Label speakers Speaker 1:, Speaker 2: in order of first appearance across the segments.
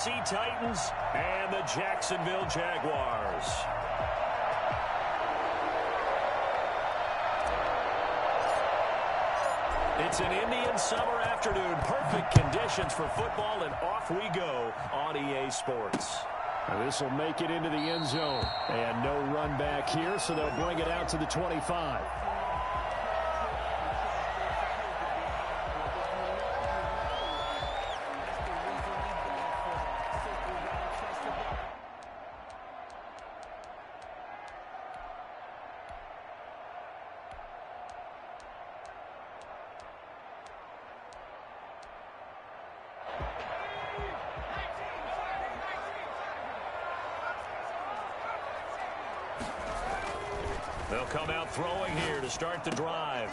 Speaker 1: Titans and the Jacksonville Jaguars. It's an Indian summer afternoon. Perfect conditions for football, and off we go on EA Sports.
Speaker 2: This will make it into the end zone. And no run back here, so they'll bring it out to the 25.
Speaker 1: They'll come out throwing here to start the drive.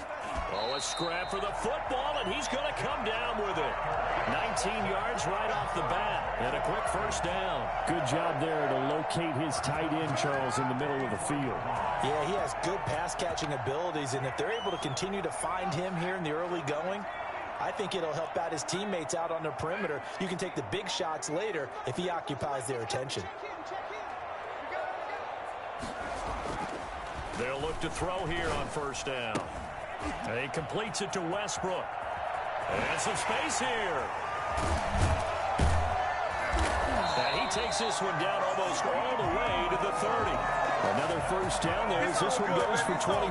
Speaker 1: Oh, a scrap for the football, and he's going to come down with it. 19 yards right off the bat, and a quick first down.
Speaker 2: Good job there to locate his tight end, Charles, in the middle of the field.
Speaker 3: Yeah, he has good pass-catching abilities, and if they're able to continue to find him here in the early going, I think it'll help out his teammates out on the perimeter. You can take the big shots later if he occupies their attention.
Speaker 1: They'll look to throw here on first down. And he completes it to Westbrook. And some space here. And he takes this one down almost all the way to the 30.
Speaker 2: Another first down there as this one goes for 25.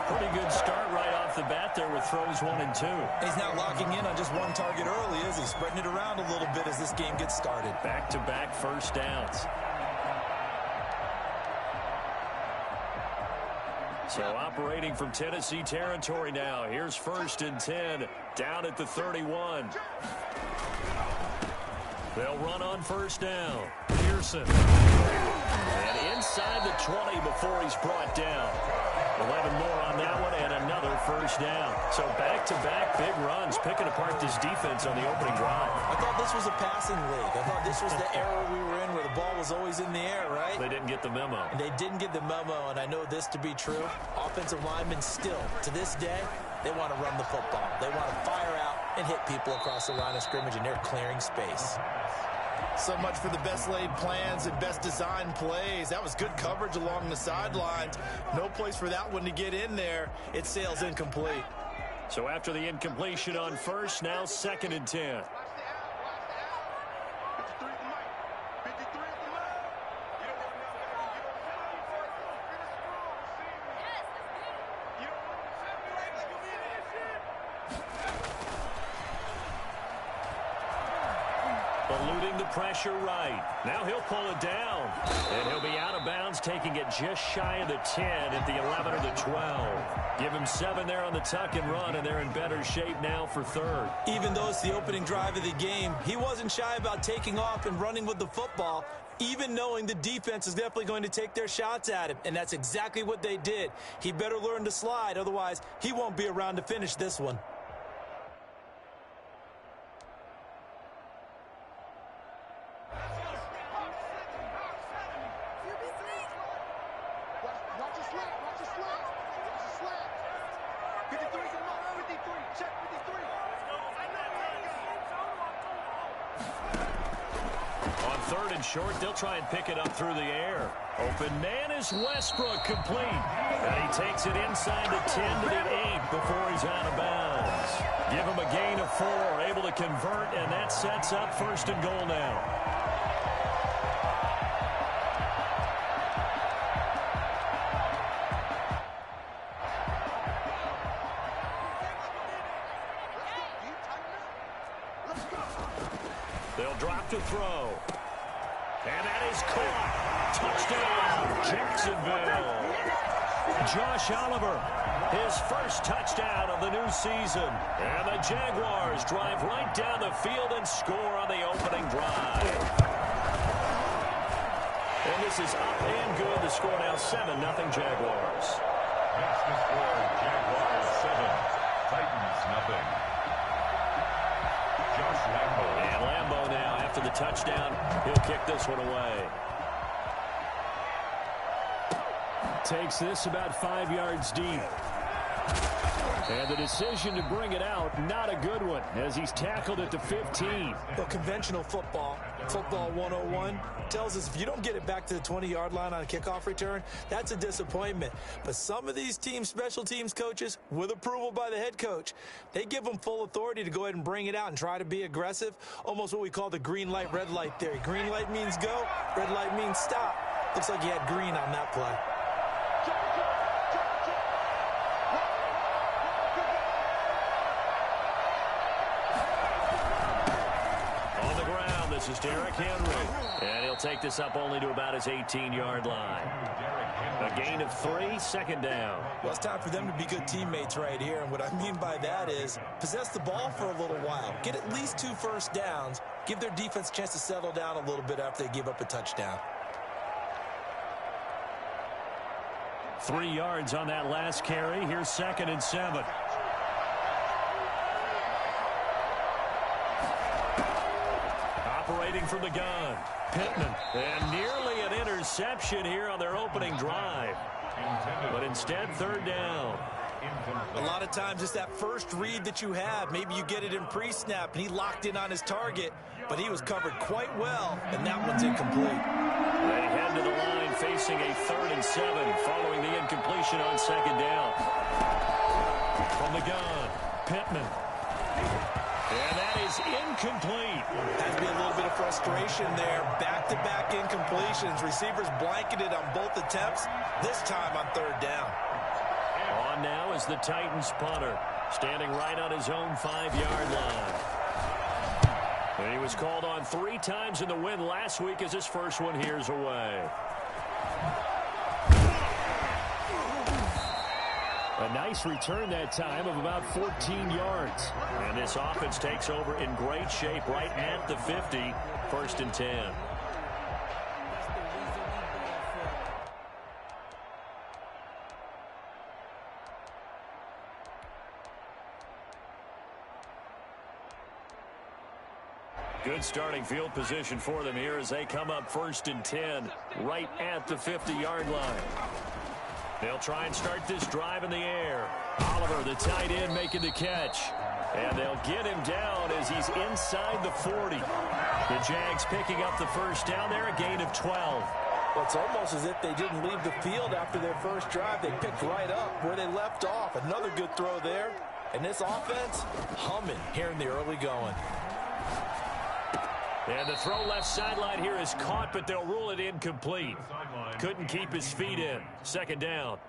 Speaker 1: Pretty good start right off the bat there with throws 1 and 2.
Speaker 3: He's not locking in on just one target early, is he? Spreading it around a little bit as this game gets started.
Speaker 1: Back-to-back first downs. So operating from Tennessee territory now. Here's 1st and 10 down at the 31. They'll run on first down. Pearson. And inside the 20 before he's brought down. 11 more on that one and another first down. So back-to-back big runs, picking apart this defense on the opening drive.
Speaker 3: I thought this was a passing league. I thought this was the era we were in where the ball was always in the air, right?
Speaker 1: They didn't get the memo.
Speaker 3: And they didn't get the memo, and I know this to be true. Offensive linemen still, to this day, they want to run the football. They want to fire out and hit people across the line of scrimmage, and they're clearing space.
Speaker 4: So much for the best laid plans and best designed plays. That was good coverage along the sidelines. No place for that one to get in there. It sails incomplete.
Speaker 1: So after the incompletion on first, now 2nd and 10. Eluding the pressure right. Now he'll pull it down. And he'll be out of bounds, taking it just shy of the 10 at the 11 or the 12. Give him 7 there on the tuck and run, and they're in better shape now for 3rd.
Speaker 3: Even though it's the opening drive of the game, he wasn't shy about taking off and running with the football, even knowing the defense is definitely going to take their shots at him. And that's exactly what they did. He better learn to slide, otherwise he won't be around to finish this one.
Speaker 1: Short, they'll try and pick it up through the air. Open man is Westbrook, complete. And he takes it inside the 10 to the 8 before he's out of bounds. Give him a gain of 4, able to convert, and that sets up 1st and goal now. They'll drop to throw. And that is caught. Touchdown, Jacksonville. Josh Oliver, his first touchdown of the new season. And the Jaguars drive right down the field and score on the opening drive. And this is up and good. The score now 7-0 Jaguars.
Speaker 5: That's the score. Jaguars 7, Titans nothing. Josh Lambo.
Speaker 1: And Lambo now, after the touchdown, he'll kick this one away.
Speaker 2: Takes this about 5 yards deep. And the decision to bring it out, not a good one, as he's tackled at the 15.
Speaker 3: Well, conventional football 101, tells us if you don't get it back to the 20-yard line on a kickoff return, that's a disappointment. But some of these teams, special teams coaches, with approval by the head coach, they give them full authority to go ahead and bring it out and try to be aggressive, almost what we call the green light, red light theory. Green light means go, red light means stop. Looks like he had green on that play.
Speaker 1: This is Derrick Henry, and he'll take this up only to about his 18-yard line. A gain of 3, second down.
Speaker 3: Well, it's time for them to be good teammates right here, and what I mean by that is possess the ball for a little while, get at least 2 first downs, give their defense a chance to settle down a little bit after they give up a touchdown.
Speaker 1: 3 yards on that last carry. Here's 2nd and 7. Operating from the gun, Pittman, and nearly an interception here on their opening drive. But instead, 3rd down.
Speaker 3: A lot of times it's that first read that you have. Maybe you get it in pre-snap, and he locked in on his target, but he was covered quite well, and that one's incomplete.
Speaker 1: They head to the line facing a 3rd and 7 following the incompletion on 2nd down. From the gun, Pittman. And that is incomplete.
Speaker 3: Has to be a little bit of frustration there. Back-to-back incompletions. Receivers blanketed on both attempts, this time on 3rd down.
Speaker 1: On now is the Titans punter, standing right on his own 5-yard line. And he was called on 3 times in the win last week as his first one here's away.
Speaker 2: A nice return that time of about 14 yards.
Speaker 1: And this offense takes over in great shape right at the 50, 1st and 10. Good starting field position for them here as they come up 1st and 10 right at the 50-yard line. They'll try and start this drive in the air. Oliver, the tight end, making the catch. And they'll get him down as he's inside the 40. The Jags picking up the first down there, a gain of 12.
Speaker 3: Well, it's almost as if they didn't leave the field after their first drive. They picked right up where they left off. Another good throw there. And this offense, humming here in the early going.
Speaker 1: And the throw left sideline here is caught, but they'll rule it incomplete. Couldn't keep his feet in. 2nd down.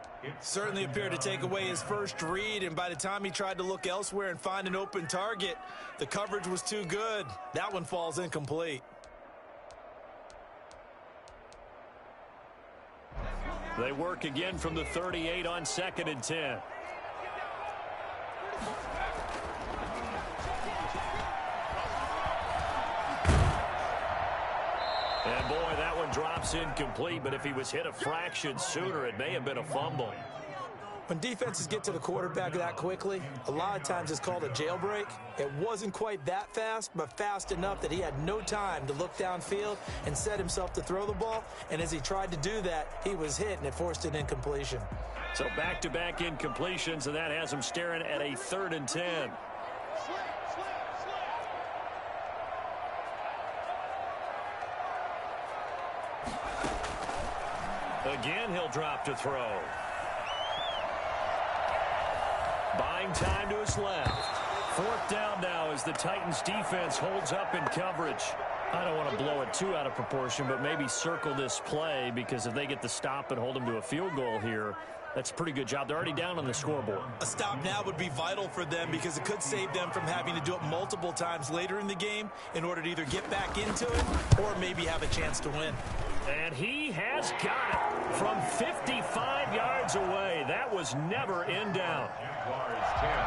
Speaker 3: Certainly appeared to take away his first read, and by the time he tried to look elsewhere and find an open target, the coverage was too good. That one falls incomplete.
Speaker 1: They work again from the 38 on 2nd and 10. And boy, that one drops incomplete, but if he was hit a fraction sooner, it may have been a fumble.
Speaker 3: When defenses get to the quarterback that quickly, a lot of times it's called a jailbreak. It wasn't quite that fast, but fast enough that he had no time to look downfield and set himself to throw the ball. And as he tried to do that, he was hit, and it forced an incompletion.
Speaker 1: So back-to-back incompletions, and that has him staring at a 3rd and 10. Again, he'll drop to throw. Buying time to his left. 4th down now as the Titans defense holds up in coverage. I don't want to blow it too out of proportion, but maybe circle this play, because if they get the stop and hold them to a field goal here, that's a pretty good job. They're already down on the scoreboard.
Speaker 3: A stop now would be vital for them, because it could save them from having to do it multiple times later in the game in order to either get back into it or maybe have a chance to win.
Speaker 1: And he has got it from 55 yards away. That was never in down.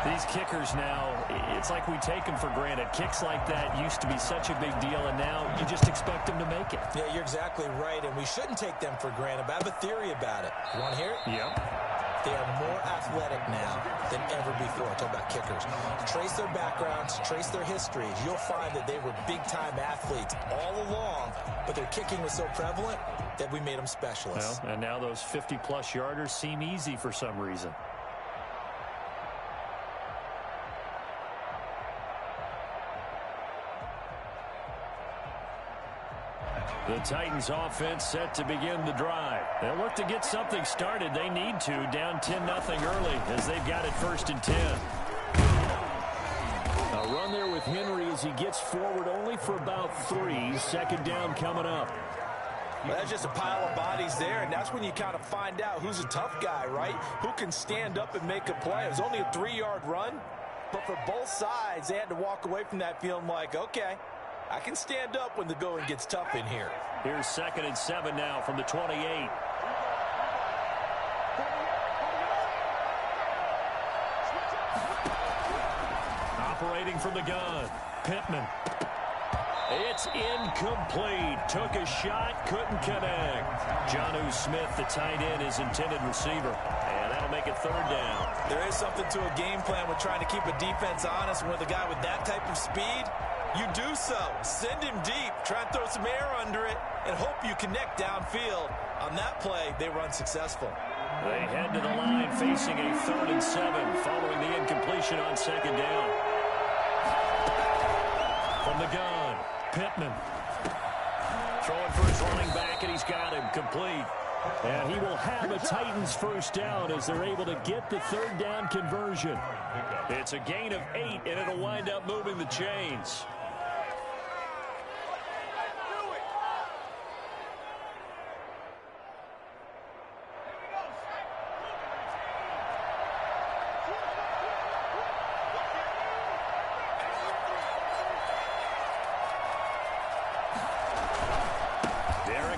Speaker 1: These kickers now, it's like we take them for granted. Kicks like that used to be such a big deal, and now you just expect them to make it.
Speaker 3: Yeah, you're exactly right, and we shouldn't take them for granted. But I have a theory about it. You want to hear it?
Speaker 1: Yep.
Speaker 3: They are more athletic now than ever before. Talk about kickers. Trace their backgrounds, trace their histories. You'll find that they were big-time athletes all along, but their kicking was so prevalent that we made them specialists.
Speaker 1: Well, and now those 50-plus yarders seem easy for some reason.
Speaker 2: The Titans offense set to begin the drive. They'll look to get something started. They need to, down 10-0 early as they've got it 1st and 10. A run there with Henry as he gets forward only for about 3. 2nd down coming up.
Speaker 3: Well, that's just a pile of bodies there, and that's when you kind of find out who's a tough guy, right? Who can stand up and make a play. It was only a 3-yard run, but for both sides, they had to walk away from that feeling like, okay, I can stand up when the going gets tough in here.
Speaker 2: Here's 2nd and 7 now from the 28. Operating from the gun, Pittman. It's incomplete. Took a shot, couldn't connect. Jonnu Smith, the tight end, his intended receiver. And that'll make it 3rd down.
Speaker 3: There is something to a game plan with trying to keep a defense honest. With a guy with that type of speed, you do so. Send him deep. Try and throw some air under it and hope you connect downfield. On that play, they were unsuccessful.
Speaker 2: They head to the line facing a 3rd and 7 following the incompletion on 2nd down. From the gun, Pittman. Throwing for his running back, and he's got him complete. And he will have a Titans 1st down as they're able to get the 3rd down conversion. It's a gain of 8, and it'll wind up moving the chains.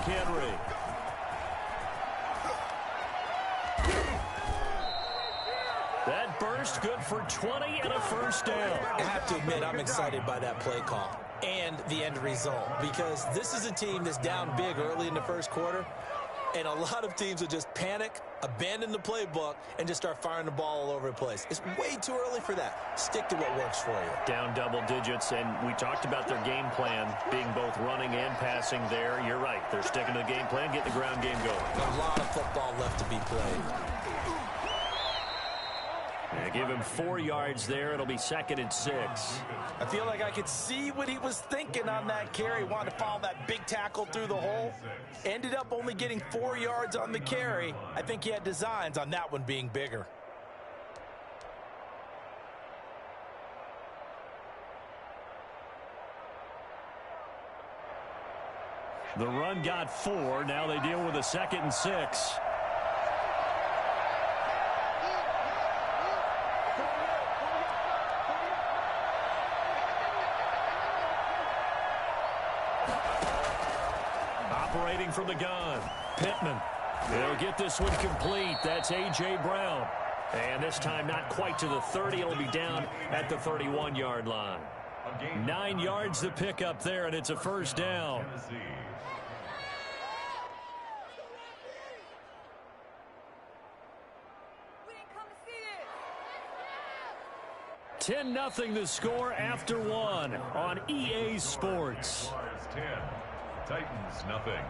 Speaker 2: Henry. That burst good for 20 and a 1st down.
Speaker 3: I have to admit, I'm excited by that play call and the end result, because this is a team that's down big early in the 1st quarter, and a lot of teams will just panic, abandon the playbook, and just start firing the ball all over the place. It's way too early for that. Stick to what works for you.
Speaker 2: Down double digits, and we talked about their game plan being both running and passing there. You're right. They're sticking to the game plan, getting the ground game going.
Speaker 3: A lot of football left to be played.
Speaker 2: They give him 4 yards there. It'll be 2nd and 6.
Speaker 3: I feel like I could see what he was thinking on that carry. Wanted to follow that big tackle through the hole. Ended up only getting 4 yards on the carry. I think he had designs on that one being bigger.
Speaker 2: The run got 4. Now they deal with a 2nd and 6. Operating from the gun, Pittman. They'll get this one complete. That's A.J. Brown. And this time not quite to the 30. It'll be down at the 31-yard line. 9 yards to pick up there, and it's a 1st down. 10-0 the score after 1 on EA Sports.
Speaker 5: Jaguars 10, Titans nothing.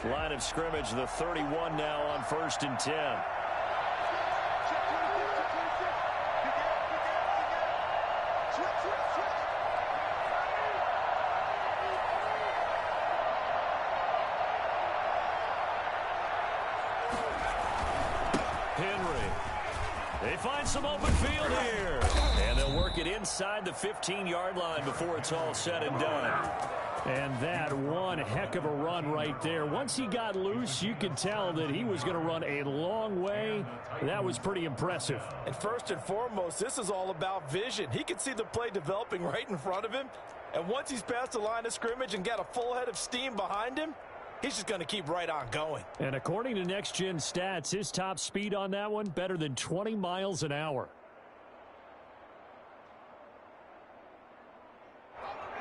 Speaker 2: Line of scrimmage, the 31 now on 1st and 10. Henry. They find some open field here. And they'll work it inside the 15-yard line before it's all said and done. And that one heck of a run right there. Once he got loose, you could tell that he was going to run a long way. That was pretty impressive.
Speaker 3: And first and foremost, this is all about vision. He could see the play developing right in front of him. And once he's past the line of scrimmage and got a full head of steam behind him, he's just going to keep right on going. And according to NextGen stats, his top speed on that one, better than 20 miles an hour.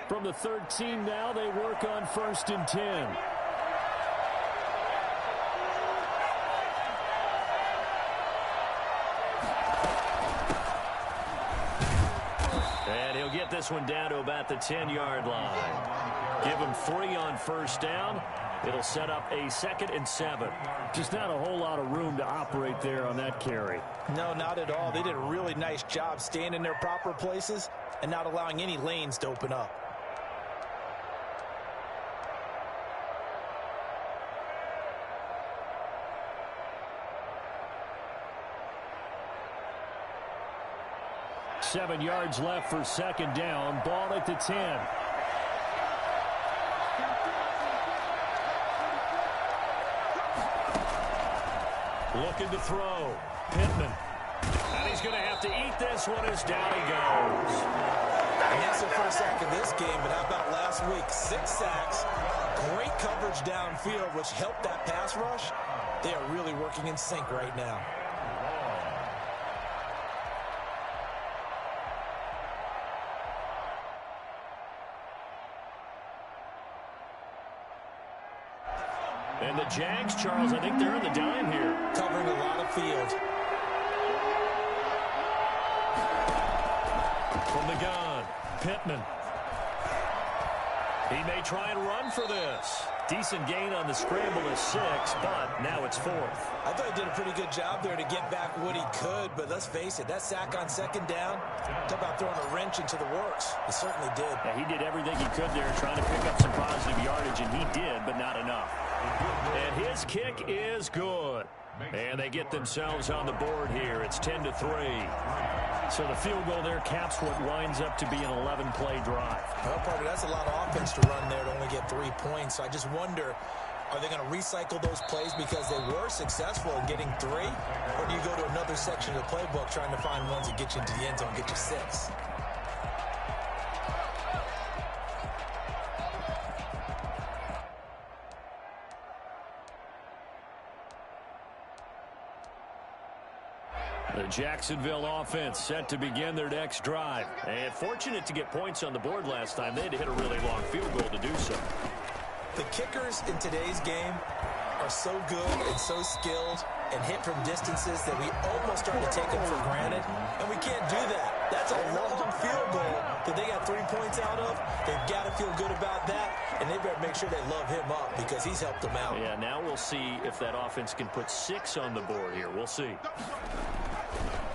Speaker 3: From the 13 now, they work on 1st and 10. And he'll get this one down to about the 10-yard line. Give him 3 on 1st down.
Speaker 2: It'll set up a 2nd and 7. Just not a whole lot of room to operate there on that carry.
Speaker 3: No, not at all. They did a really nice job staying in their proper places and not allowing any lanes to open up.
Speaker 2: Seven yards left for 2nd down. Ball at the 10. Looking to throw. Pittman. And he's going to have to eat this one as down he goes.
Speaker 3: And that's the first sack of this game, but how about last week? 6 sacks, great coverage downfield, which helped that pass rush. They are really working in sync right now.
Speaker 2: And the Jags, Charles, I think they're in the dime here.
Speaker 3: Covering a lot of field.
Speaker 2: From the gun, Pittman. He may try and run for this. Decent gain on the scramble is 6, but now it's 4th.
Speaker 3: I thought he did a pretty good job there to get back what he could, but let's face it, that sack on 2nd down, talk about throwing a wrench into the works. He certainly did.
Speaker 2: Yeah, he did everything he could there trying to pick up some positive yardage, and he did, but not enough. And his kick is good. And they get themselves on the board here. It's 10-3. So the field goal there caps what winds up to be an 11-play drive.
Speaker 3: Well, Parker, that's a lot of offense to run there to only get 3 points. So I just wonder, are they going to recycle those plays because they were successful in getting 3? Or do you go to another section of the playbook trying to find ones that get you into the end zone and get you 6?
Speaker 2: The Jacksonville offense set to begin their next drive. And fortunate to get points on the board last time. They had to hit a really long field goal to do so.
Speaker 3: The kickers in today's game are so good and so skilled and hit from distances that we almost start to take them for granted. And we can't do that. That's a long field goal that they got 3 points out of. They've got to feel good about that. And they better make sure they love him up because he's helped them out.
Speaker 2: Yeah, now we'll see if that offense can put 6 on the board here. We'll see.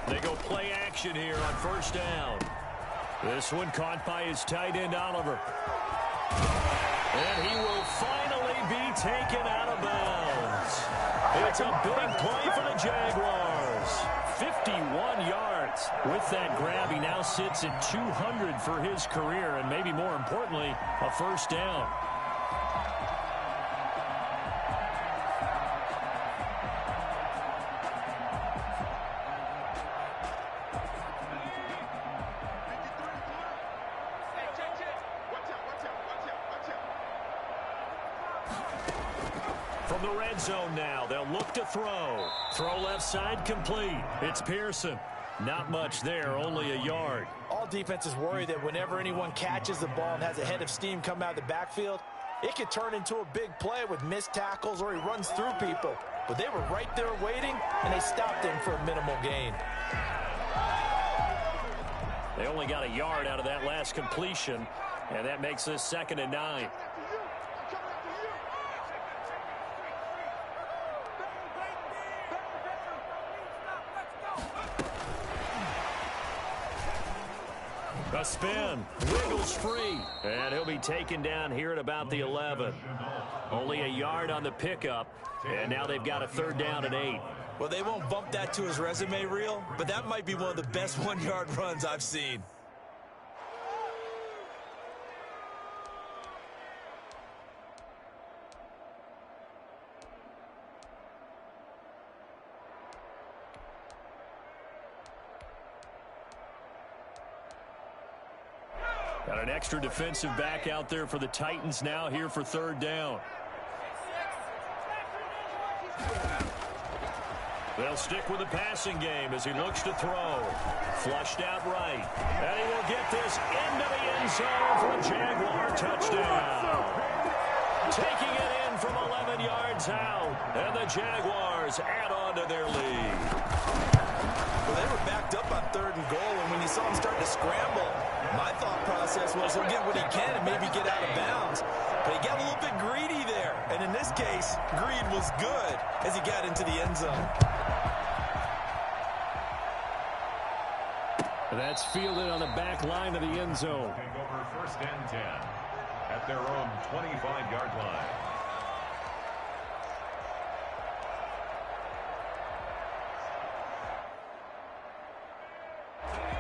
Speaker 2: They go play action here on 1st down. This one caught by his tight end, Oliver. And he will finally be taken out of bounds. It's a big play for the Jaguars. 51 yards. With that grab, he now sits at 200 for his career, and maybe more importantly, a 1st down. From the red zone now, they'll look to throw. Throw left side complete. It's Pearson. Not much there, only a yard.
Speaker 3: All defenses worry that whenever anyone catches the ball and has a head of steam come out of the backfield, it could turn into a big play with missed tackles or he runs through people. But they were right there waiting, and they stopped him for a minimal gain.
Speaker 2: They only got a yard out of that last completion, and that makes this 2nd and 9. A spin, wiggles free, and he'll be taken down here at about the 11. Only a yard on the pickup, and now they've got a 3rd down and 8.
Speaker 3: Well, they won't bump that to his resume reel, but that might be one of the best 1-yard runs I've seen.
Speaker 2: Got an extra defensive back out there for the Titans now here for 3rd down. They'll stick with the passing game as he looks to throw. Flushed out right. And he will get this into the end zone for a Jaguar touchdown. Taking it in from 11 yards out. And the Jaguars add on to their lead.
Speaker 3: Well, they were backed up on 3rd and goal, and when you saw him start to scramble, my thought process was he'll get what he can and maybe get out of bounds. But he got a little bit greedy there. And in this case, greed was good as he got into the end zone.
Speaker 2: That's fielded on the back line of the end zone.
Speaker 5: Taking over 1st and 10 at their own 25-yard line.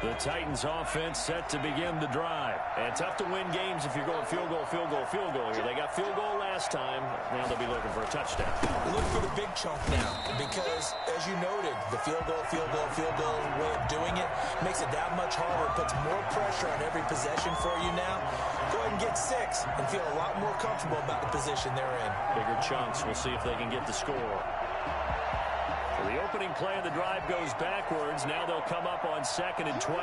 Speaker 2: The Titans offense set to begin the drive. And tough to win games if you're going field goal, field goal, field goal here. They got field goal last time. Now they'll be looking for a touchdown.
Speaker 3: Look for the big chunk now because, as you noted, the field goal way of doing it makes it that much harder. It puts more pressure on every possession for you now. Go ahead and get 6 and feel a lot more comfortable about the position they're in.
Speaker 2: Bigger chunks. We'll see if they can get the score. The opening play of the drive goes backwards. Now they'll come up on 2nd and 12.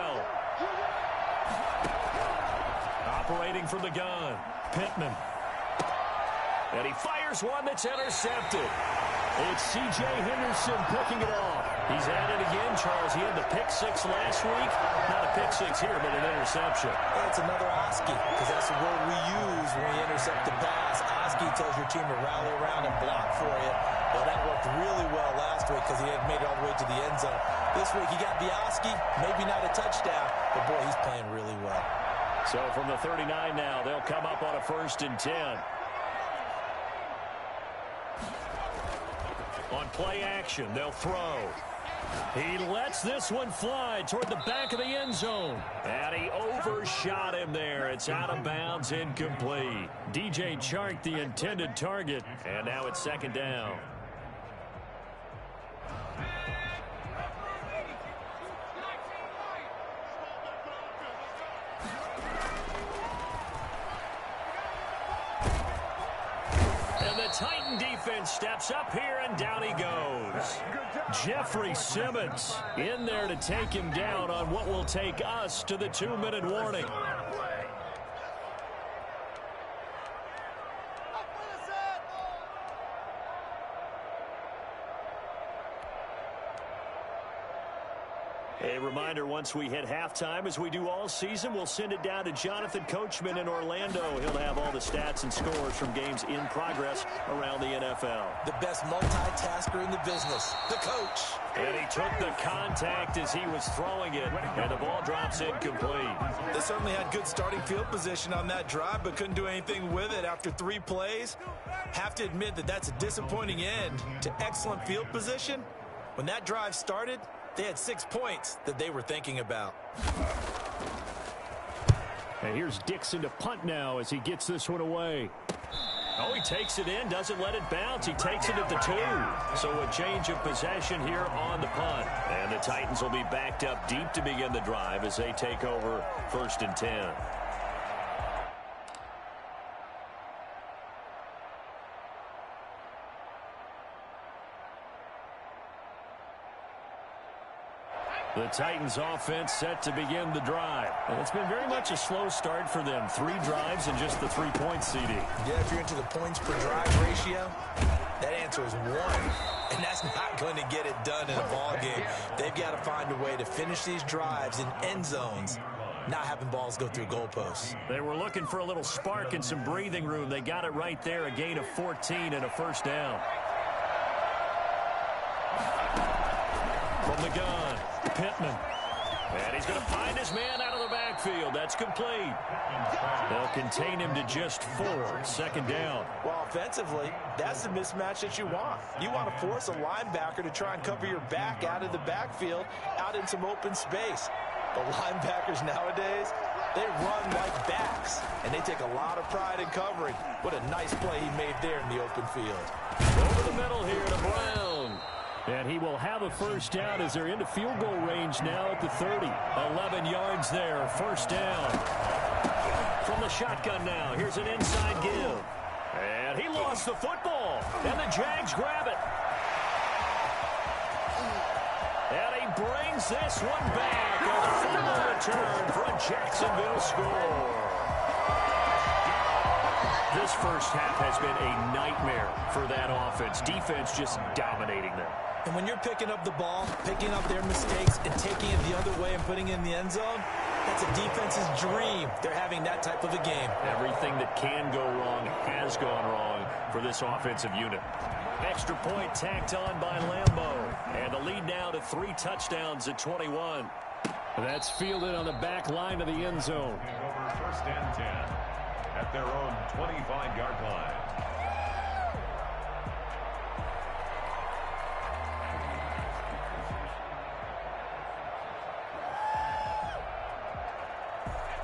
Speaker 2: Operating from the gun, Pittman. And he fires one that's intercepted. It's C.J. Henderson picking it off. He's at it again, Charles. He had the pick 6 last week. Not a pick 6 here, but an interception.
Speaker 3: That's another Oski, because that's the word we use when we intercept the pass. Oski tells your team to rally around and block for you. Well, that worked really well last week because he had made it all the way to the end zone. This week he got the Oski, maybe not a touchdown, but boy, he's playing really well.
Speaker 2: So from the 39 now, they'll come up on a 1st and 10. On play action, they'll throw. He lets this one fly toward the back of the end zone. And he overshot him there. It's out of bounds, incomplete. DJ Chark, the intended target. And now it's 2nd down. Titan defense steps up here, and down he goes. Jeffrey Simmons in there to take him down on what will take us to the 2-minute warning. A reminder, once we hit halftime, as we do all season, we'll send it down to Jonathan Coachman in Orlando. He'll have all the stats and scores from games in progress around the NFL.
Speaker 3: The best multitasker in the business, the coach.
Speaker 2: And he took the contact as he was throwing it, and the ball drops incomplete.
Speaker 4: They certainly had good starting field position on that drive, but couldn't do anything with it after 3 plays. Have to admit that that's a disappointing end to excellent field position. When that drive started, they had 6 points that they were thinking about.
Speaker 2: And here's Dixon to punt now as he gets this one away. Oh, he takes it in, doesn't let it bounce. He takes it at the 2. So a change of possession here on the punt. And the Titans will be backed up deep to begin the drive as they take over 1st and 10. The Titans offense set to begin the drive. And it's been very much a slow start for them. 3 drives and just the 3-point CD.
Speaker 3: Yeah, if you're into the points per drive ratio, that answer is 1. And that's not going to get it done in a ball game. They've got to find a way to finish these drives in end zones, not having balls go through goalposts.
Speaker 2: They were looking for a little spark and some breathing room. They got it right there, a gain of 14 and a 1st down. From the gun, Pittman. And he's going to find his man out of the backfield. That's complete. They'll contain him to just 4. 2nd down.
Speaker 4: Well, offensively, that's the mismatch that you want. You want to force a linebacker to try and cover your back out of the backfield, out in some open space. The linebackers nowadays, they run like backs, and they take a lot of pride in covering. What a nice play he made there in the open field.
Speaker 2: Over the middle here to Brown. And he will have a 1st down as they're into field goal range now at the 30. 11 yards there, 1st down. From the shotgun now, here's an inside give. And he lost the football. And the Jags grab it. And he brings this one back. A fumble return for a Jacksonville score. This first half has been a nightmare for that offense. Defense just dominating them.
Speaker 3: And when you're picking up the ball, picking up their mistakes, and taking it the other way and putting it in the end zone, that's It's a defense's dream. They're having that type of a game.
Speaker 2: Everything that can go wrong has gone wrong for this offensive unit. Extra point tacked on by Lambeau. And the lead now to 3 touchdowns at 21. That's fielded on the back line of the end zone.
Speaker 5: Over first and 10 at their own 25-yard line.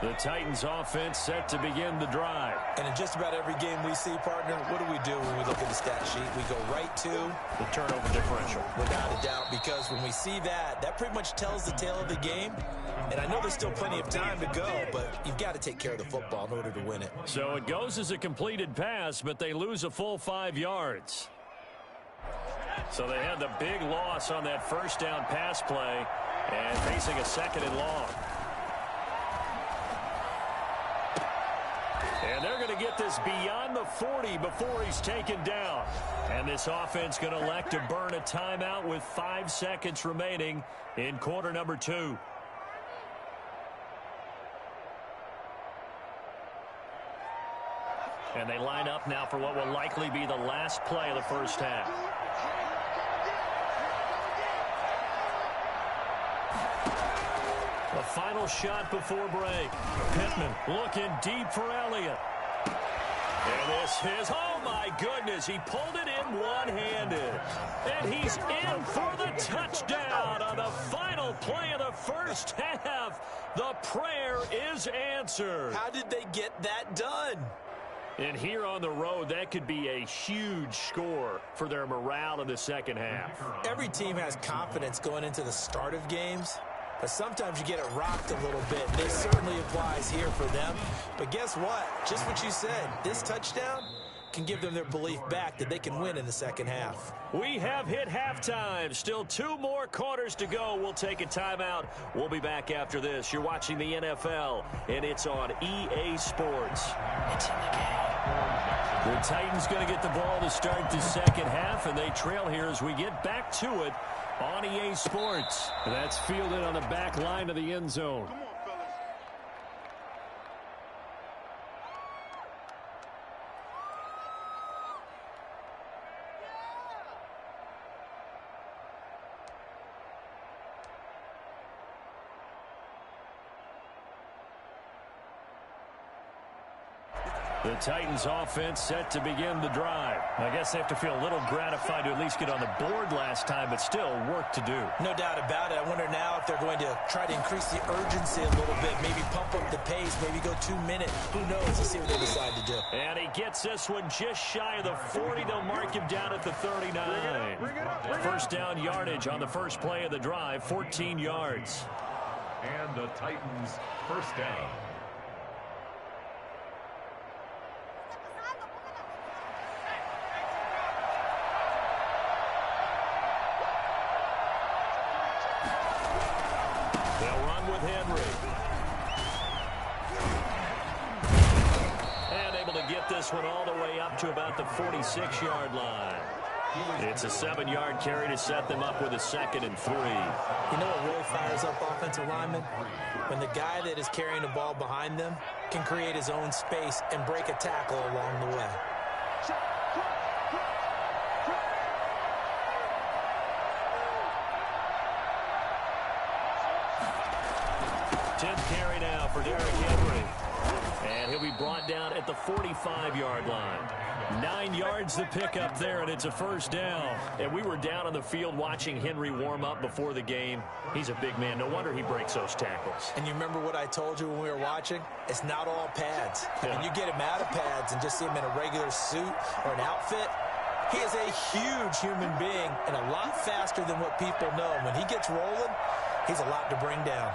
Speaker 2: The Titans offense set to begin the drive.
Speaker 3: And in just about every game we see, partner, what do when we look at the stat sheet? We go right to
Speaker 2: the turnover differential.
Speaker 3: Without a doubt, because when we see that, that pretty much tells the tale of the game. And I know there's still plenty of time to go, but you've got to take care of the football in order to win it.
Speaker 2: So it goes as a completed pass, but they lose a full 5 yards. So they had the big loss on that first down pass play and facing a 2nd and long. And they're going to get this beyond the 40 before he's taken down. And this offense going to elect to burn a timeout with 5 seconds remaining in quarter number 2. And they line up now for what will likely be the last play of the first half. The final shot before break. Pittman looking deep for Elliott. And this is, oh my goodness, he pulled it in one-handed. And he's in for the touchdown on the final play of the first half. The prayer is answered.
Speaker 3: How did they get that done?
Speaker 2: And here on the road, that could be a huge score for their morale in the second half.
Speaker 3: Every team has confidence going into the start of games. But sometimes you get it rocked a little bit. This certainly applies here for them. But guess what? Just what you said. This touchdown can give them their belief back that they can win in the second half.
Speaker 2: We have hit halftime. Still 2 more quarters to go. We'll take a timeout. We'll be back after this. You're watching the NFL, and it's on EA Sports. It's in the game. The Titans going to get the ball to start the second half, and they trail here as we get back to it on EA Sports. That's fielded on the back line of the end zone.
Speaker 6: Come on, fellas.
Speaker 2: The Titans offense set to begin the drive. I guess they have to feel a little gratified to at least get on the board last time, but still work to do.
Speaker 3: No doubt about it. I wonder now if they're going to try to increase the urgency a little bit, maybe pump up the pace, maybe go 2 minutes. Who knows? Let's see what they decide to do.
Speaker 2: And he gets this one just shy of the 40. They'll mark him down at the 39. First down yardage on the first play of the drive, 14 yards.
Speaker 5: And the Titans first down.
Speaker 2: One all the way up to about the 46-yard line. It's a 7-yard carry to set them up with a 2nd and 3.
Speaker 3: You know what really fires up offensive linemen? When the guy that is carrying the ball behind them can create his own space and break a tackle along the way.
Speaker 2: Carry now for Derrick Henry. And he'll be brought down at the 45-yard line. 9 yards to pick up there, and it's a first down. And we were down on the field watching Henry warm up before the game. He's a big man. No wonder he breaks those tackles.
Speaker 3: And you remember what I told you when we were watching? It's not all pads. Yeah. When you get him out of pads and just see him in a regular suit or an outfit, he is a huge human being and a lot faster than what people know. When he gets rolling, he's a lot to bring down.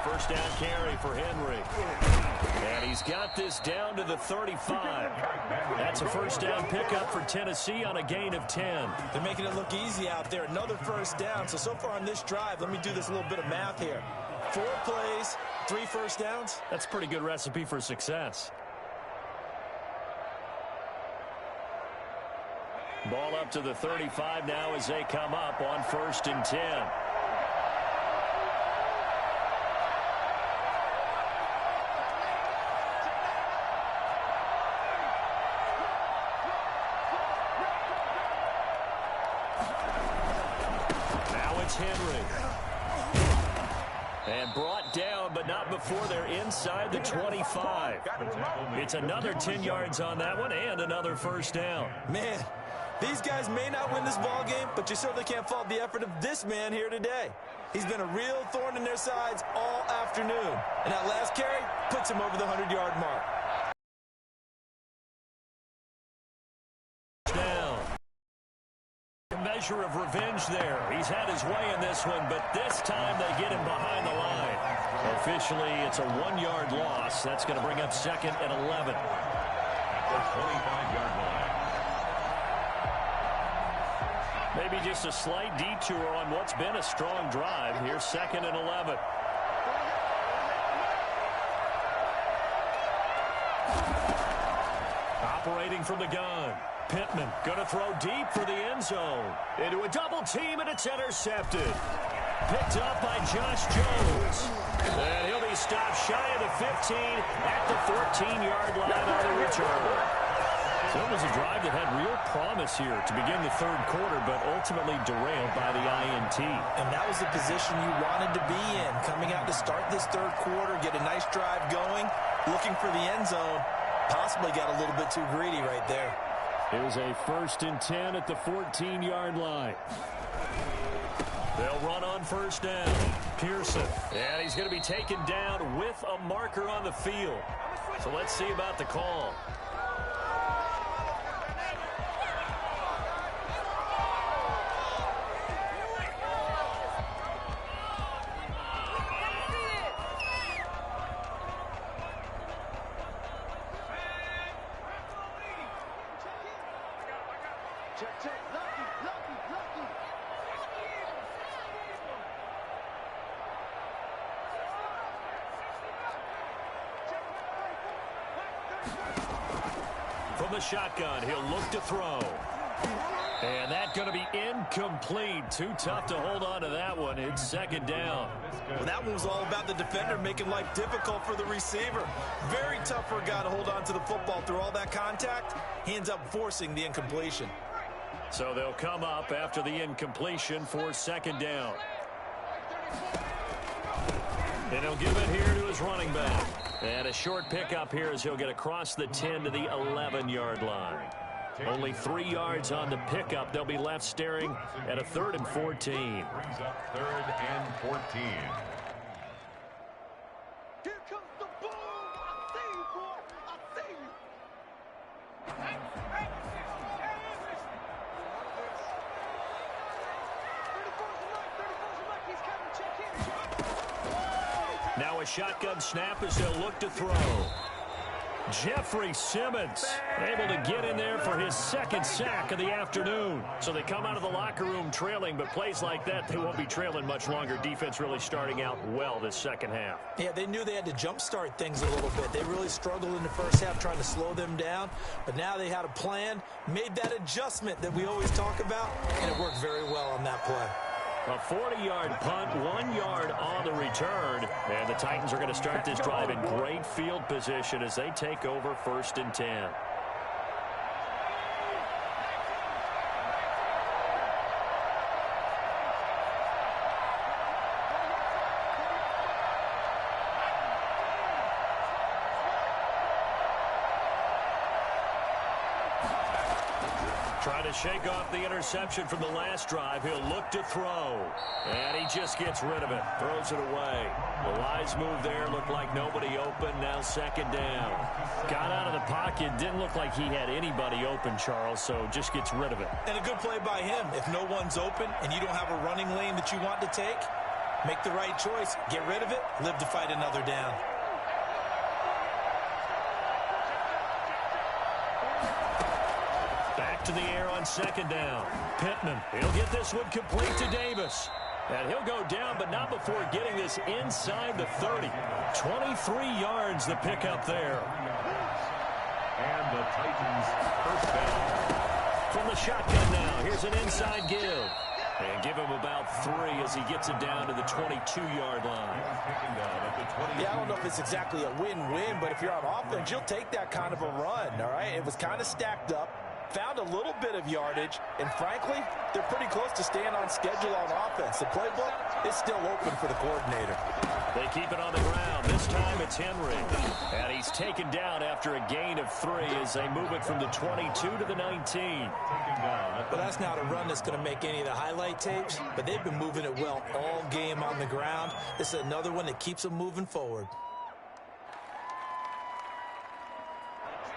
Speaker 2: First down carry for Henry. And he's got this down to the 35. That's a first down pickup for Tennessee on a gain of 10.
Speaker 3: They're making it look easy out there. Another first down. So far on this drive, let me do this little bit of math here. 4 plays, 3 first downs.
Speaker 2: That's a pretty good recipe for success. Ball up to the 35 now as they come up on 1st and 10. it's Henry. And brought down, but not before they're inside the 25. It's another 10 yards on that one and another first down.
Speaker 3: Man, these guys may not win this ball game, but you certainly can't fault the effort of this man here today. He's been a real thorn in their sides all afternoon. And that last carry puts him over the 100-yard mark.
Speaker 2: Down. A measure of revenge there. He's had his way in this one, but this time they get him behind the line. Officially, it's a 1-yard loss. That's going to bring up 2nd and 11.
Speaker 5: The 25-yard line.
Speaker 2: Maybe just a slight detour on what's been a strong drive. Here's 2nd and 11. Operating from the gun. Pittman going to throw deep for the end zone. Into a double team, and it's intercepted. Picked up by Josh Jones. And he'll be stopped shy of the 15 at the 14-yard line on the return. So it was a drive that had real promise here to begin the third quarter, but ultimately derailed by the INT.
Speaker 3: And that was the position you wanted to be in, coming out to start this third quarter, get a nice drive going, looking for the end zone. Possibly got a little bit too greedy right there.
Speaker 2: Here's a 1st and 10 at the 14-yard line. They'll run on first down. Pearson. And he's going to be taken down with a marker on the field. So let's see about the call. From the shotgun, he'll look to throw. And that's going to be incomplete. Too tough to hold on to that one. It's 2nd down.
Speaker 3: Well, that one was all about the defender making life difficult for the receiver. Very tough for a guy to hold on to the football through all that contact. He ends up forcing the incompletion.
Speaker 2: So they'll come up after the incompletion for 2nd down. And he'll give it here to his running back. And a short pickup here as he'll get across the 10 to the 11-yard line. Only 3 yards on the pickup. They'll be left staring at a 3rd and 14.
Speaker 5: Brings up 3rd and 14.
Speaker 6: Here comes the boom. I see you, boy. I see you.
Speaker 2: Now a shotgun snap as they'll look to throw. Jeffrey Simmons able to get in there for his 2nd sack of the afternoon. So they come out of the locker room trailing, but plays like that, they won't be trailing much longer. Defense really starting out well this second half.
Speaker 3: Yeah, they knew they had to jumpstart things a little bit. They really struggled in the first half trying to slow them down, but now they had a plan, made that adjustment that we always talk about, and it worked very well on that play.
Speaker 2: A 40-yard punt, 1 yard on the return. And the Titans are going to start this drive in great field position as they take over 1st and 10. Trying to shake off the interception from the last drive. He'll look to throw. And he just gets rid of it. Throws it away. The wise move there. Looked like nobody open. Now 2nd down. Got out of the pocket. Didn't look like he had anybody open, Charles, so just gets rid of it.
Speaker 3: And a good play by him. If no one's open and you don't have a running lane that you want to take, make the right choice. Get rid of it. Live to fight another down.
Speaker 2: To the air on 2nd down. Pittman, he'll get this one complete to Davis. And he'll go down, but not before getting this inside the 30. 23 yards the pickup there.
Speaker 5: And the Titans first down.
Speaker 2: From the shotgun now, here's an inside give. And give him about 3 as he gets it down to the 22-yard line.
Speaker 3: Yeah, I don't know if it's exactly a win-win, but if you're on offense, you'll take that kind of a run, all right? It was kind of stacked up.
Speaker 4: found a little bit of yardage, and frankly, they're pretty close to staying on schedule on offense. The playbook is still open for the coordinator.
Speaker 2: They keep it on the ground. This time it's Henry. And he's taken down after a gain of 3 as they move it from the 22 to the 19.
Speaker 3: Well, that's not a run that's going to make any of the highlight tapes, but they've been moving it well all game on the ground. This is another one that keeps them moving forward.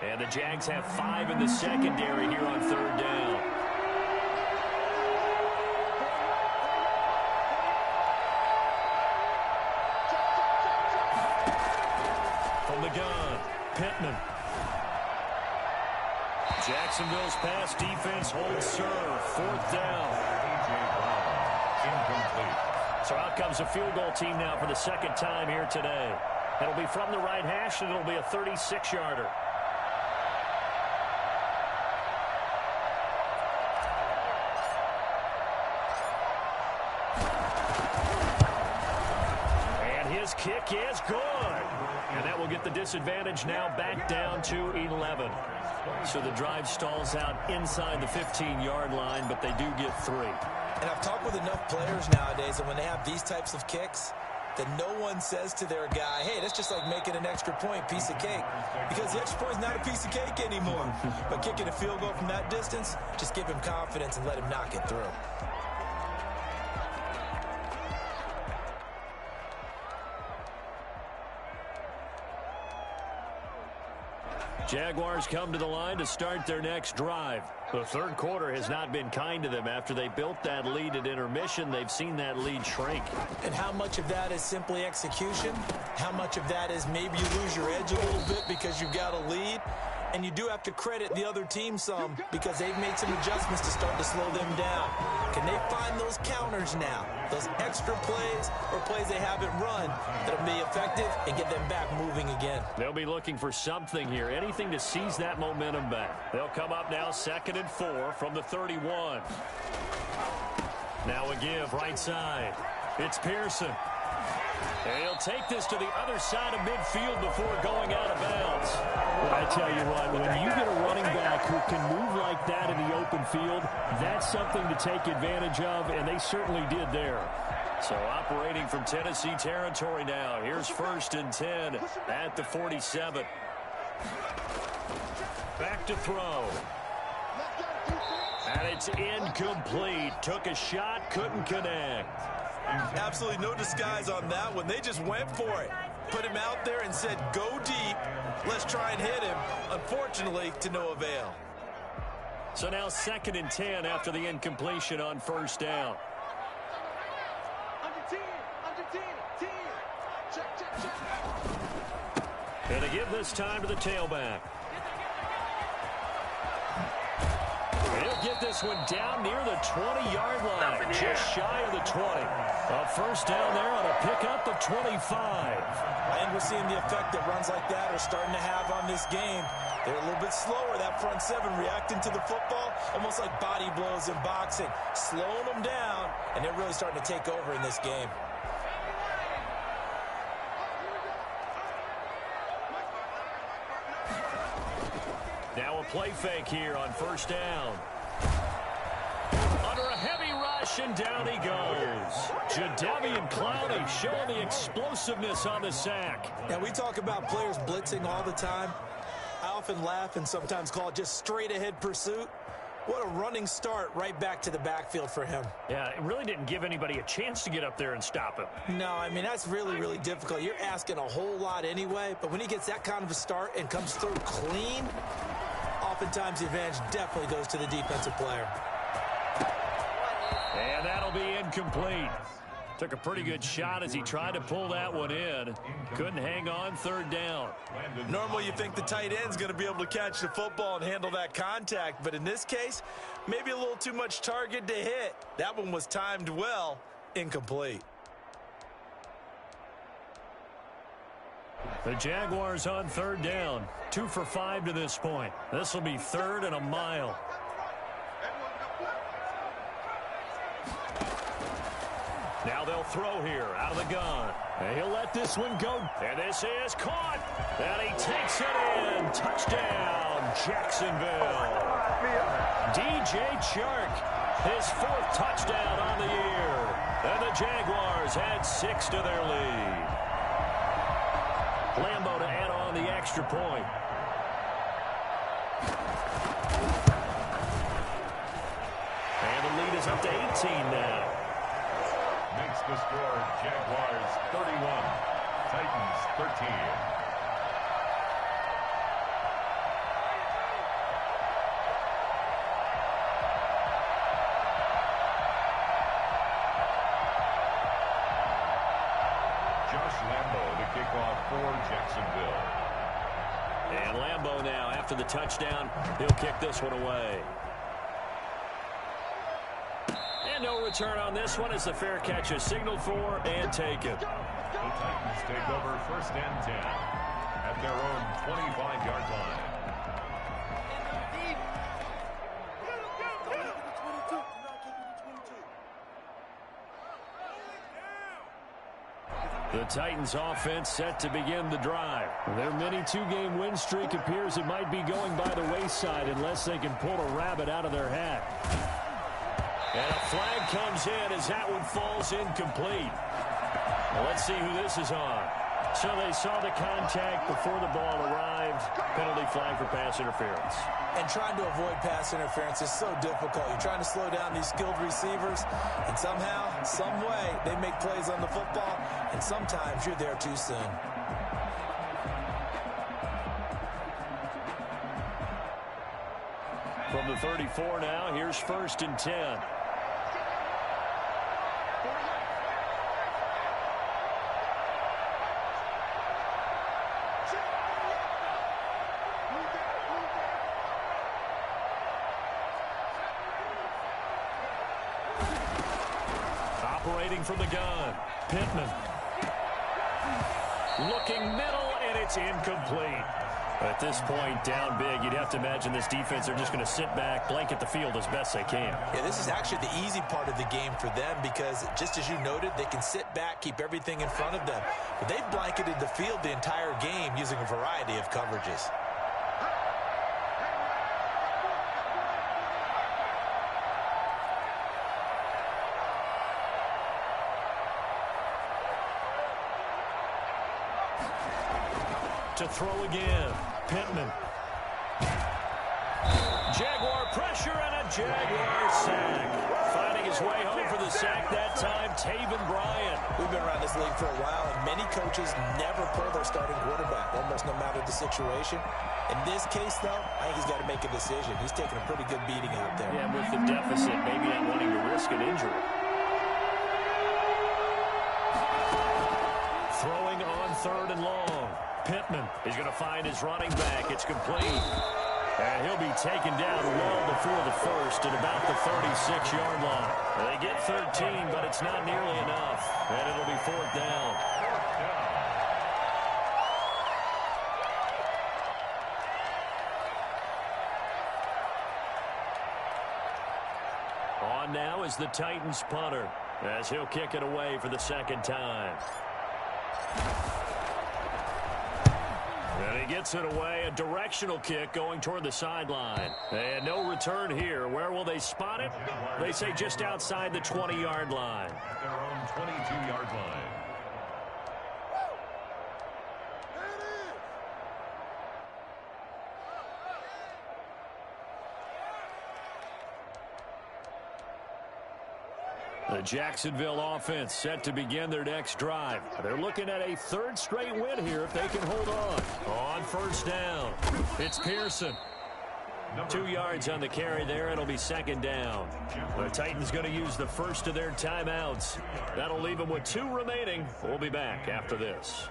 Speaker 2: And the Jags have 5 in the secondary here on 3rd down. From the gun, Pittman. Jacksonville's pass defense holds serve. 4th down.
Speaker 5: Incomplete.
Speaker 2: So out comes a field goal team now for the 2nd time here today. It'll be from the right hash, and it'll be a 36-yarder. His kick is good. And that will get the disadvantage now back down to 11. So the drive stalls out inside the 15-yard line, but they do get 3.
Speaker 3: And I've talked with enough players nowadays that when they have these types of kicks, that no one says to their guy, hey, that's just like making an extra point, piece of cake. Because the extra point is not a piece of cake anymore. But kicking a field goal from that distance, just give him confidence and let him knock it through.
Speaker 2: Jaguars come to the line to start their next drive. The 3rd quarter has not been kind to them. After they built that lead at intermission, they've seen that lead shrink.
Speaker 3: And how much of that is simply execution? How much of that is maybe you lose your edge a little bit because you've got a lead? And you do have to credit the other team some because they've made some adjustments to start to slow them down. Can they find those counters now, those extra plays or plays they haven't run that'll be effective and get them back moving again?
Speaker 2: They'll be looking for something here, anything to seize that momentum back. They'll come up now 2nd and 4 from the 31. Now a give right side. It's Pearson. And he'll take this to the other side of midfield before going out of bounds. Well, I tell you what, when you get a running back who can move like that in the open field, that's something to take advantage of, and they certainly did there. So operating from Tennessee territory now. Here's 1st and 10 at the 47. Back to throw. And it's incomplete. Took a shot, couldn't connect.
Speaker 3: Absolutely no disguise on that one. They just went for it. Put him out there and said, go deep. Let's try and hit him. Unfortunately, to no avail.
Speaker 2: So now 2nd and 10 after the incompletion on 1st down.
Speaker 6: Under 10. Check.
Speaker 2: And to give this time to the tailback. He'll get this one down near the 20-yard line, just shy of the 20. A 1st down there on a pickup of 25.
Speaker 3: And we're seeing the effect that runs like that are starting to have on this game. They're a little bit slower, that front 7 reacting to the football, almost like body blows in boxing, slowing them down, and they're really starting to take over in this game.
Speaker 2: Now a play fake here on 1st down. Under a heavy rush, and down he goes. Jadeveon Clowney showing the explosiveness on the sack.
Speaker 3: Now, we talk about players blitzing all the time. I often laugh and sometimes call it just straight-ahead pursuit. What a running start right back to the backfield for him.
Speaker 2: Yeah, it really didn't give anybody a chance to get up there and stop him.
Speaker 3: No, I mean, that's really, really difficult. You're asking a whole lot anyway, but when he gets that kind of a start and comes through clean, oftentimes the advantage definitely goes to the defensive player.
Speaker 2: And that'll be incomplete. Took a pretty good shot as he tried to pull that one in. Couldn't hang on 3rd down.
Speaker 4: Normally you think the tight end's going to be able to catch the football and handle that contact, but in this case, maybe a little too much target to hit. That one was timed well, incomplete.
Speaker 2: The Jaguars on 3rd down. 2 for 5 to this point. This will be 3rd and a mile. Now they'll throw here out of the gun. And he'll let this one go. And this is caught. And he takes it in. Touchdown, Jacksonville. DJ Chark, his 4th touchdown on the year. And the Jaguars add 6 to their lead. Lambeau to add on the extra point. And the lead is up to 18 now.
Speaker 5: Makes the score Jaguars 31, Titans 13. Lambeau to kick off for Jacksonville.
Speaker 2: And Lambeau now, after the touchdown, he'll kick this one away. And no return on this one as the fair catch is signaled for and taken.
Speaker 5: The Titans take over 1st and 10 at their own 25-yard line.
Speaker 2: The Titans offense set to begin the drive. Their mini 2-game win streak appears it might be going by the wayside unless they can pull a rabbit out of their hat. And a flag comes in as that one falls incomplete. Well, let's see who this is on. So they saw the contact before the ball arrived. Penalty flag for pass interference.
Speaker 3: And trying to avoid pass interference is so difficult. You're trying to slow down these skilled receivers, and somehow, some way, they make plays on the football, and sometimes you're there too soon.
Speaker 2: From the 34 now, here's 1st and 10. Operating from the gun, Pittman. Looking middle, and it's incomplete. At this point, down big, you'd have to imagine this defense are just going to sit back, blanket the field as best they can.
Speaker 3: Yeah, this is actually the easy part of the game for them because, just as you noted, they can sit back, keep everything in front of them. But they've blanketed the field the entire game using a variety of coverages.
Speaker 2: To throw again, Pittman. Jaguar pressure and a Jaguar sack. Finding his way home for the sack that time, Taven Bryan.
Speaker 3: We've been around this league for a while, and many coaches never pull their starting quarterback, almost no matter the situation. In this case, though, I think he's got to make a decision. He's taking a pretty good beating out there.
Speaker 2: Yeah, with the deficit, maybe not wanting to risk an injury. Throwing on 3rd and long. Pittman is going to find his running back. It's complete. And he'll be taken down well before the 1st at about the 36-yard line. They get 13, but it's not nearly enough. And it'll be 4th down. On now is the Titans punter as he'll kick it away for the 2nd time. And he gets it away, a directional kick going toward the sideline. And no return here. Where will they spot it? They say just outside the 20-yard line.
Speaker 5: At their own 22-yard line.
Speaker 2: The Jacksonville offense set to begin their next drive. They're looking at a 3rd straight win here if they can hold on. On 1st down, it's Pearson. 2 yards on the carry there. It'll be 2nd down. The Titans going to use the first of their timeouts. That'll leave them with 2 remaining. We'll be back after this.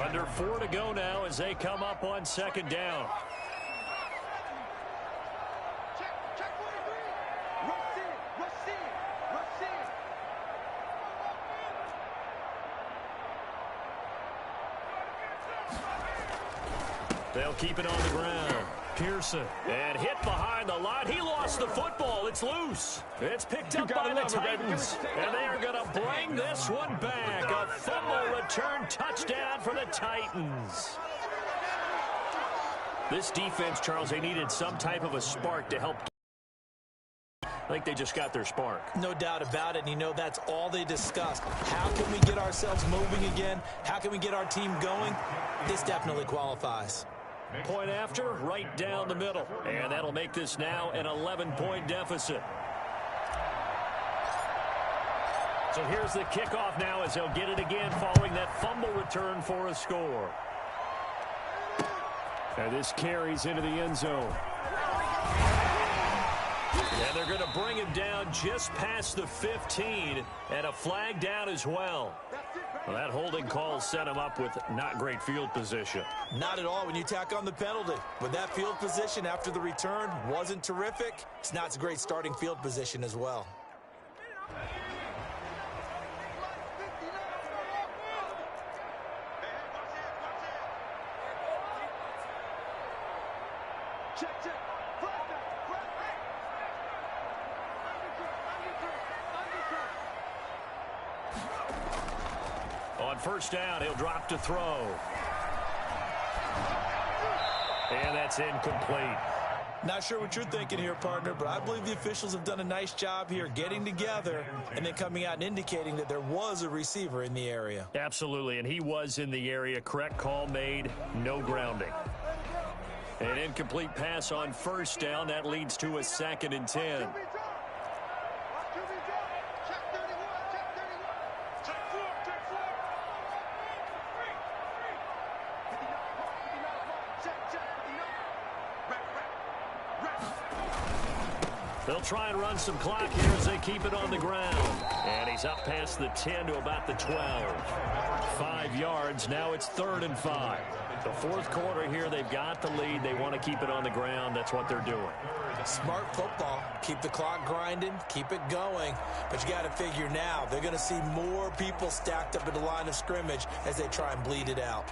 Speaker 2: Under 4 to go now as they come up on 2nd down. They'll keep it on the ground. Pearson. And hit behind the line. He lost the football. It's loose. It's picked up by the Titans. And they are going to bring this one back. A fumble return touchdown for the Titans. This defense, Charles, they needed some type of a spark to help. I think they just got their spark.
Speaker 3: No doubt about it, and you know that's all they discussed. How can we get ourselves moving again? How can we get our team going? This definitely qualifies.
Speaker 2: Point after, right down the middle. And that'll make this now an 11-point deficit. So here's the kickoff now as they'll get it again following that fumble return for a score. And this carries into the end zone. And they're going to bring him down just past the 15, and a flag down as well. Well, that holding call set him up with not great field position.
Speaker 3: Not at all when you tack on the penalty. But that field position after the return wasn't terrific. It's not a great starting field position as well.
Speaker 2: On first down, he'll drop to throw. And that's incomplete.
Speaker 3: Not sure what you're thinking here, partner, but I believe the officials have done a nice job here getting together and then coming out and indicating that there was a receiver in the area.
Speaker 2: Absolutely, and he was in the area. Correct call made, no grounding. An incomplete pass on first down. That leads to a 2nd and 10. They'll try and run some clock here as they keep it on the ground. And he's up past the 10 to about the 12. 5 yards. Now it's 3rd and 5. The fourth quarter here, they've got the lead. They want to keep it on the ground. That's what they're doing.
Speaker 3: Smart football. Keep the clock grinding. Keep it going. But you got to figure now, they're going to see more people stacked up at the line of scrimmage as they try and bleed it out.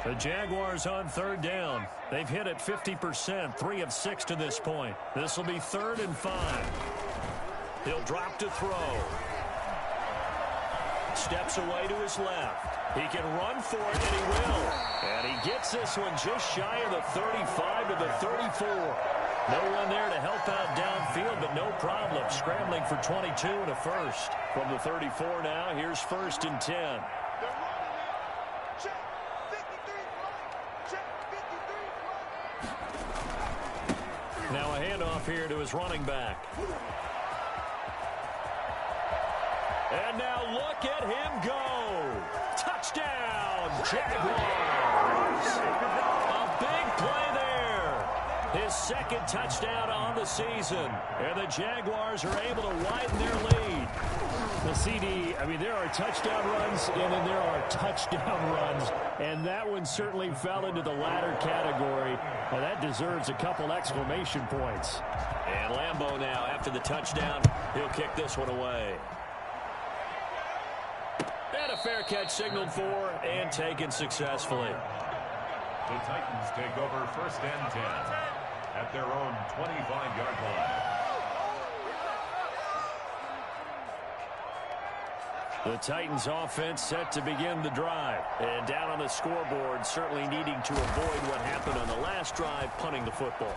Speaker 2: The Jaguars on 3rd down. They've hit it 50%, 3 of 6 to this point. This will be 3rd and 5. He'll drop to throw. Steps away to his left. He can run for it, and he will. And he gets this one just shy of the 35 to the 34. No one there to help out downfield, but no problem. Scrambling for 22 and a first. From the 34 now, here's 1st and 10. Now a handoff here to his running back. And now look at him go. Touchdown, Jaguars. A big play there. His 2nd touchdown on the season. And the Jaguars are able to widen their lead.
Speaker 1: The CD, I mean, there are touchdown runs, and then there are touchdown runs. And that one certainly fell into the latter category. Well, that deserves a couple exclamation points.
Speaker 2: And Lambeau now, after the touchdown, he'll kick this one away. And a fair catch signaled for and taken successfully.
Speaker 5: The Titans take over 1st and 10 at their own 25-yard line.
Speaker 2: The Titans offense set to begin the drive. And down on the scoreboard, certainly needing to avoid what happened on the last drive, punting the football.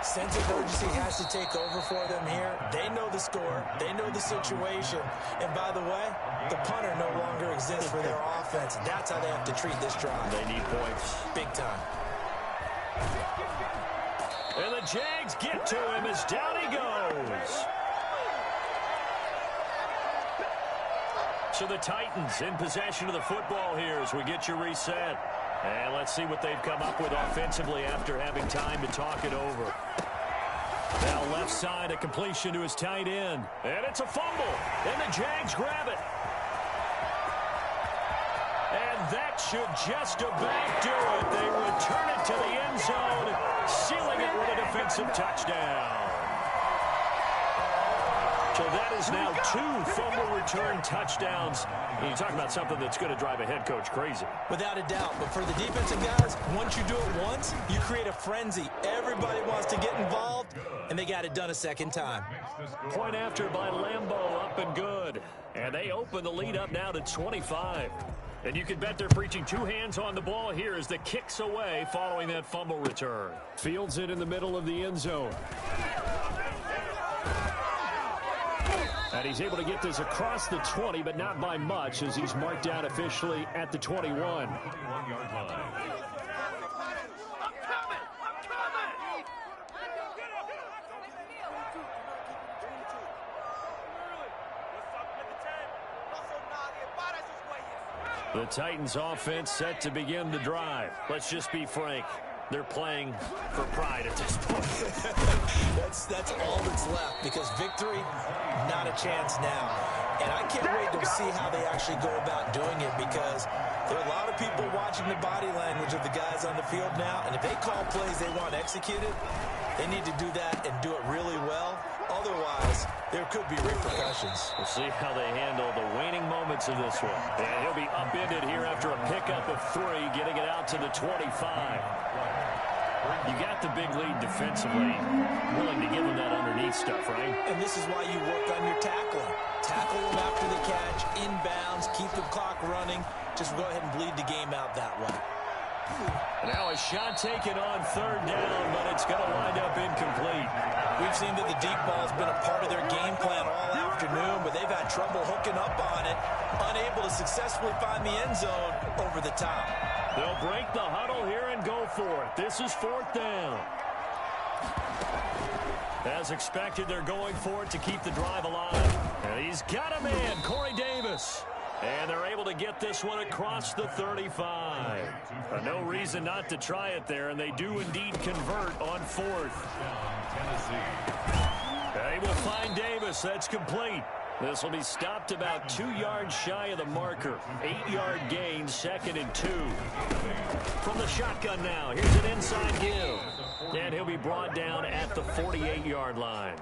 Speaker 3: Sense of urgency has to take over for them here. They know the score. They know the situation. And by the way, the punter no longer exists for their offense. That's how they have to treat this drive.
Speaker 2: They need points.
Speaker 3: Big time.
Speaker 2: And the Jags get to him as down he goes. So the Titans in possession of the football here as we get you reset. And let's see what they've come up with offensively after having time to talk it over. Now left side, a completion to his tight end. And it's a fumble. And the Jags grab it. And that should just about do it. They return it to the end zone, sealing it with a defensive touchdown. So that is now 2 fumble return touchdowns. And you talk about something that's going to drive a head coach crazy.
Speaker 3: Without a doubt. But for the defensive guys, once you do it once, you create a frenzy. Everybody wants to get involved, and they got it done a 2nd time.
Speaker 2: Point after by Lambeau, up and good. And they open the lead up now to 25. And you can bet they're preaching two hands on the ball here as the kick's away following that fumble return. Fields it in the middle of the end zone. And he's able to get this across the 20, but not by much as he's marked down officially at the 21.
Speaker 5: 21-yard line.
Speaker 2: The Titans offense set to begin the drive. Let's just be frank. They're playing for pride at this point.
Speaker 3: That's all that's left because victory, not a chance now. And I can't wait to see how they actually go about doing it because there are a lot of people watching the body language of the guys on the field now. And if they call plays they want executed, they need to do that and do it really well. Otherwise, there could be repercussions.
Speaker 2: We'll see how they handle the waning moments of this one. And he'll be upended here after a pickup of 3, getting it out to the 25. You got the big lead defensively, willing to give them that underneath stuff, right?
Speaker 3: And this is why you work on your tackling. Tackle them after the catch, inbounds, keep the clock running. Just go ahead and bleed the game out that way.
Speaker 2: Now a shot taken on 3rd down, but it's going to wind up incomplete.
Speaker 3: We've seen that the deep ball has been a part of their game plan all afternoon, but they've had trouble hooking up on it, unable to successfully find the end zone over the top.
Speaker 2: They'll break the huddle here and go for it. This is 4th down. As expected, they're going for it to keep the drive alive. And he's got a man, Corey Davis. And they're able to get this one across the 35. No reason not to try it there, and they do indeed convert on 4th. They will find Davis. That's complete. This will be stopped about 2 yards shy of the marker. 8-yard gain, 2nd and 2. From the shotgun now, here's an inside give. And he'll be brought down at the 48-yard line.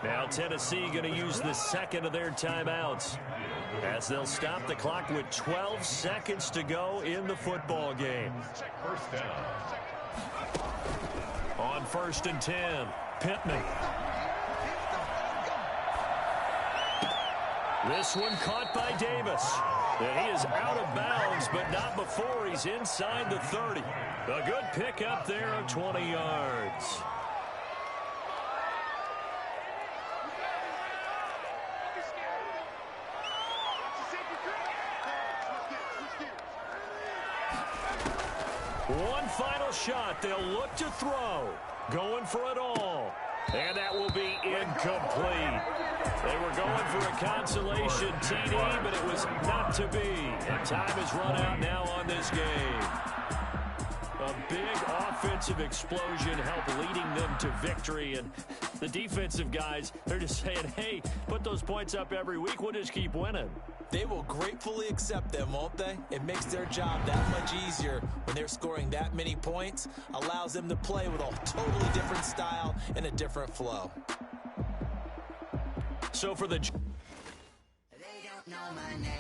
Speaker 2: Now Tennessee going to use the 2nd of their timeouts as they'll stop the clock with 12 seconds to go in the football game.
Speaker 5: First down.
Speaker 2: On 1st and 10, Pittman. This one caught by Davis. And he is out of bounds, but not before he's inside the 30. A good pickup there of 20 yards. One final shot. They'll look to throw. Going for it all. And that will be incomplete. They were going for a consolation TD, but it was not to be. And time has run out now on this game. A big offensive explosion helped leading them to victory. And the defensive guys, they're just saying, hey, put those points up every week. We'll just keep winning.
Speaker 3: They will gratefully accept them, won't they? It makes their job that much easier when they're scoring that many points. Allows them to play with a totally different style and a different flow.
Speaker 2: So for the...
Speaker 7: They don't know my name.